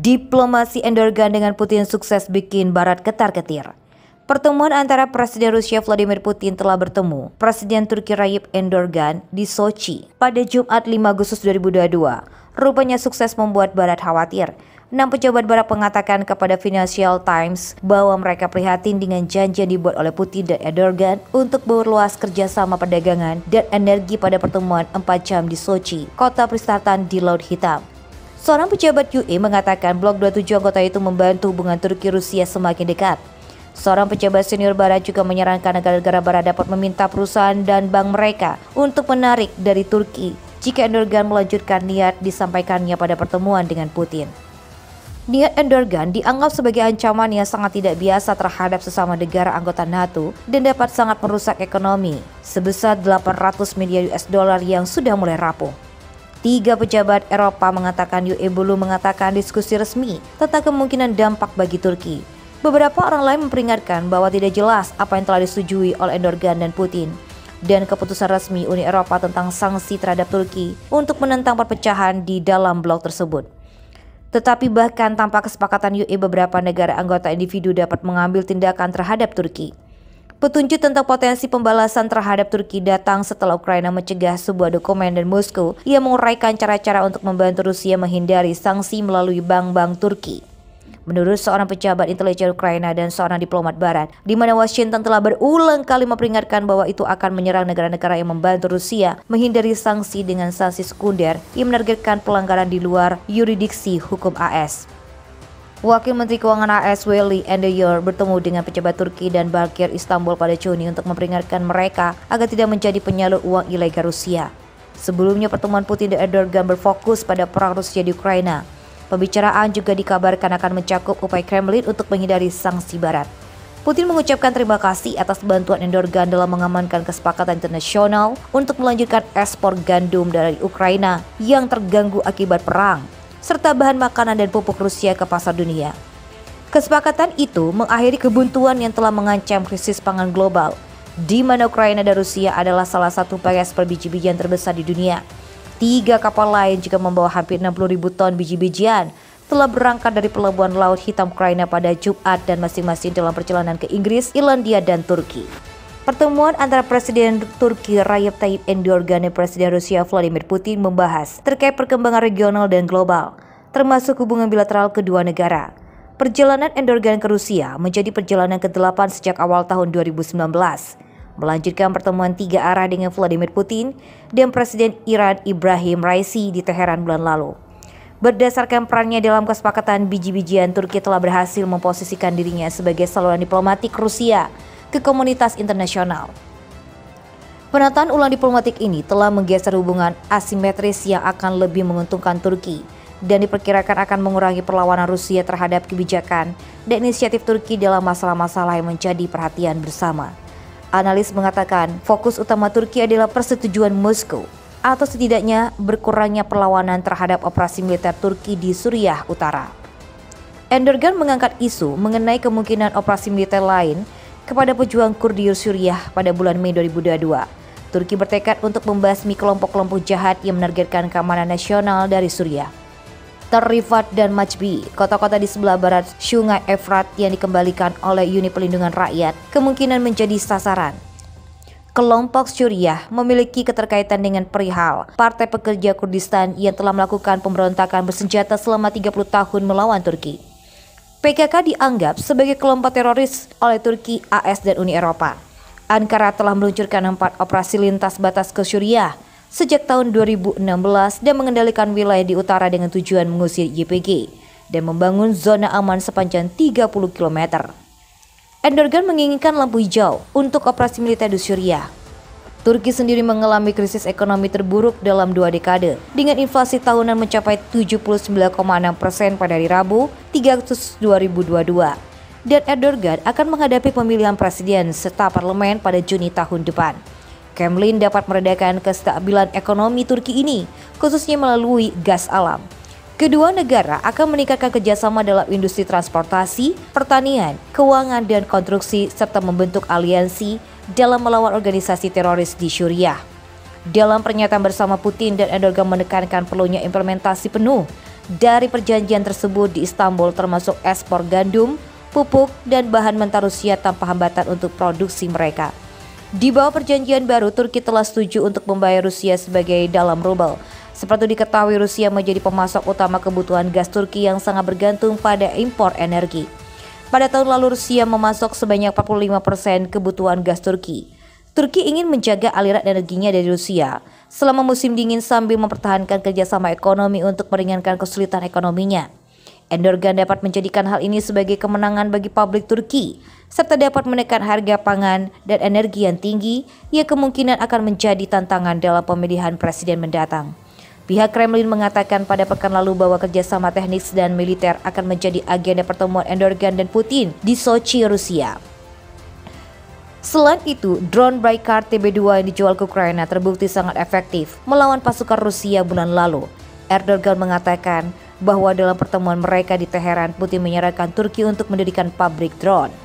Diplomasi Erdogan dengan Putin sukses bikin Barat ketar-ketir. Pertemuan antara Presiden Rusia Vladimir Putin telah bertemu Presiden Turki Recep Erdogan di Sochi pada Jumat 5 Agustus 2022. Rupanya sukses membuat Barat khawatir. 6 pejabat Barat mengatakan kepada Financial Times bahwa mereka prihatin dengan janji yang dibuat oleh Putin dan Erdogan untuk berluas kerjasama perdagangan dan energi pada pertemuan 4 jam di Sochi, kota perwisata di Laut Hitam. Seorang pejabat UE mengatakan Blok 27 anggota itu membantu hubungan Turki-Rusia semakin dekat. Seorang pejabat senior Barat juga menyarankan negara-negara Barat dapat meminta perusahaan dan bank mereka untuk menarik dari Turki jika Erdogan melanjutkan niat disampaikannya pada pertemuan dengan Putin. Niat Erdogan dianggap sebagai ancaman yang sangat tidak biasa terhadap sesama negara anggota NATO dan dapat sangat merusak ekonomi sebesar 800 miliar US dollar yang sudah mulai rapuh. 3 pejabat Eropa mengatakan UE belum mengatakan diskusi resmi tentang kemungkinan dampak bagi Turki. Beberapa orang lain memperingatkan bahwa tidak jelas apa yang telah disetujui oleh Erdogan dan Putin dan keputusan resmi Uni Eropa tentang sanksi terhadap Turki untuk menentang perpecahan di dalam blok tersebut. Tetapi bahkan tanpa kesepakatan UE, beberapa negara anggota individu dapat mengambil tindakan terhadap Turki. Petunjuk tentang potensi pembalasan terhadap Turki datang setelah Ukraina mencegah sebuah dokumen dan Moskow yang menguraikan cara-cara untuk membantu Rusia menghindari sanksi melalui bank-bank Turki. Menurut seorang pejabat intelijen Ukraina dan seorang diplomat Barat, di mana Washington telah berulang kali memperingatkan bahwa itu akan menyerang negara-negara yang membantu Rusia menghindari sanksi dengan sanksi sekunder yang menargetkan pelanggaran di luar yurisdiksi hukum AS. Wakil Menteri Keuangan AS Weli Endeyor bertemu dengan pejabat Turki dan Bankir Istanbul pada Juni untuk memperingatkan mereka agar tidak menjadi penyalur uang ilegal Rusia. Sebelumnya pertemuan Putin dan Erdogan berfokus pada perang Rusia di Ukraina. Pembicaraan juga dikabarkan akan mencakup upaya Kremlin untuk menghindari sanksi Barat. Putin mengucapkan terima kasih atas bantuan Erdogan dalam mengamankan kesepakatan internasional untuk melanjutkan ekspor gandum dari Ukraina yang terganggu akibat perang, serta bahan makanan dan pupuk Rusia ke pasar dunia. Kesepakatan itu mengakhiri kebuntuan yang telah mengancam krisis pangan global, di mana Ukraina dan Rusia adalah salah satu pengekspor biji-bijian terbesar di dunia. 3 kapal lain juga membawa hampir 60.000 ton biji-bijian telah berangkat dari pelabuhan Laut Hitam Ukraina pada Jumat dan masing-masing dalam perjalanan ke Inggris, Irlandia, dan Turki. Pertemuan antara Presiden Turki Recep Tayyip Erdogan dan Presiden Rusia Vladimir Putin membahas terkait perkembangan regional dan global, termasuk hubungan bilateral kedua negara. Perjalanan Erdogan ke Rusia menjadi perjalanan ke-8 sejak awal tahun 2019, melanjutkan pertemuan 3 arah dengan Vladimir Putin dan Presiden Iran Ibrahim Raisi di Teheran bulan lalu. Berdasarkan perannya dalam kesepakatan biji-bijian, Turki telah berhasil memposisikan dirinya sebagai saluran diplomatik Rusia ke komunitas internasional. Penataan ulang diplomatik ini telah menggeser hubungan asimetris yang akan lebih menguntungkan Turki dan diperkirakan akan mengurangi perlawanan Rusia terhadap kebijakan dan inisiatif Turki dalam masalah-masalah yang menjadi perhatian bersama. Analis mengatakan fokus utama Turki adalah persetujuan Moskow atau setidaknya berkurangnya perlawanan terhadap operasi militer Turki di Suriah Utara. Erdogan mengangkat isu mengenai kemungkinan operasi militer lain kepada pejuang Kurdi Suriah pada bulan Mei 2022. Turki bertekad untuk membasmi kelompok-kelompok jahat yang menargetkan keamanan nasional dari Suriah. Rifat dan Majbi, kota-kota di sebelah barat Sungai Efrat yang dikembalikan oleh Uni Perlindungan Rakyat, kemungkinan menjadi sasaran. Kelompok Suriah memiliki keterkaitan dengan perihal Partai Pekerja Kurdistan yang telah melakukan pemberontakan bersenjata selama 30 tahun melawan Turki. PKK dianggap sebagai kelompok teroris oleh Turki, AS, dan Uni Eropa. Ankara telah meluncurkan 4 operasi lintas batas ke Suriah sejak tahun 2016 dan mengendalikan wilayah di utara dengan tujuan mengusir YPG dan membangun zona aman sepanjang 30 km. Erdogan menginginkan lampu hijau untuk operasi militer di Suriah. Turki sendiri mengalami krisis ekonomi terburuk dalam 2 dekade dengan inflasi tahunan mencapai 79,6% pada hari Rabu 3 Agustus 2022 dan Erdogan akan menghadapi pemilihan presiden serta parlemen pada Juni tahun depan. Kremlin dapat meredakan kestabilan ekonomi Turki ini, khususnya melalui gas alam. Kedua negara akan meningkatkan kerjasama dalam industri transportasi, pertanian, keuangan, dan konstruksi, serta membentuk aliansi dalam melawan organisasi teroris di Suriah. Dalam pernyataan bersama, Putin dan Erdogan menekankan perlunya implementasi penuh dari perjanjian tersebut di Istanbul termasuk ekspor gandum, pupuk, dan bahan mentah Rusia tanpa hambatan untuk produksi mereka. Di bawah perjanjian baru, Turki telah setuju untuk membayar Rusia sebagai dalam rubel. Seperti diketahui, Rusia menjadi pemasok utama kebutuhan gas Turki yang sangat bergantung pada impor energi. Pada tahun lalu, Rusia memasok sebanyak 45% kebutuhan gas Turki. Turki ingin menjaga aliran energinya dari Rusia selama musim dingin sambil mempertahankan kerjasama ekonomi untuk meringankan kesulitan ekonominya. Erdogan dapat menjadikan hal ini sebagai kemenangan bagi publik Turki, serta dapat menekan harga pangan dan energi yang tinggi yang kemungkinan akan menjadi tantangan dalam pemilihan presiden mendatang. Pihak Kremlin mengatakan pada pekan lalu bahwa kerjasama teknis dan militer akan menjadi agenda pertemuan Erdogan dan Putin di Sochi, Rusia. Selain itu, drone Baykar TB2 yang dijual ke Ukraina terbukti sangat efektif melawan pasukan Rusia bulan lalu. Erdogan mengatakan bahwa dalam pertemuan mereka di Teheran, Putin menyarankan Turki untuk mendirikan pabrik drone.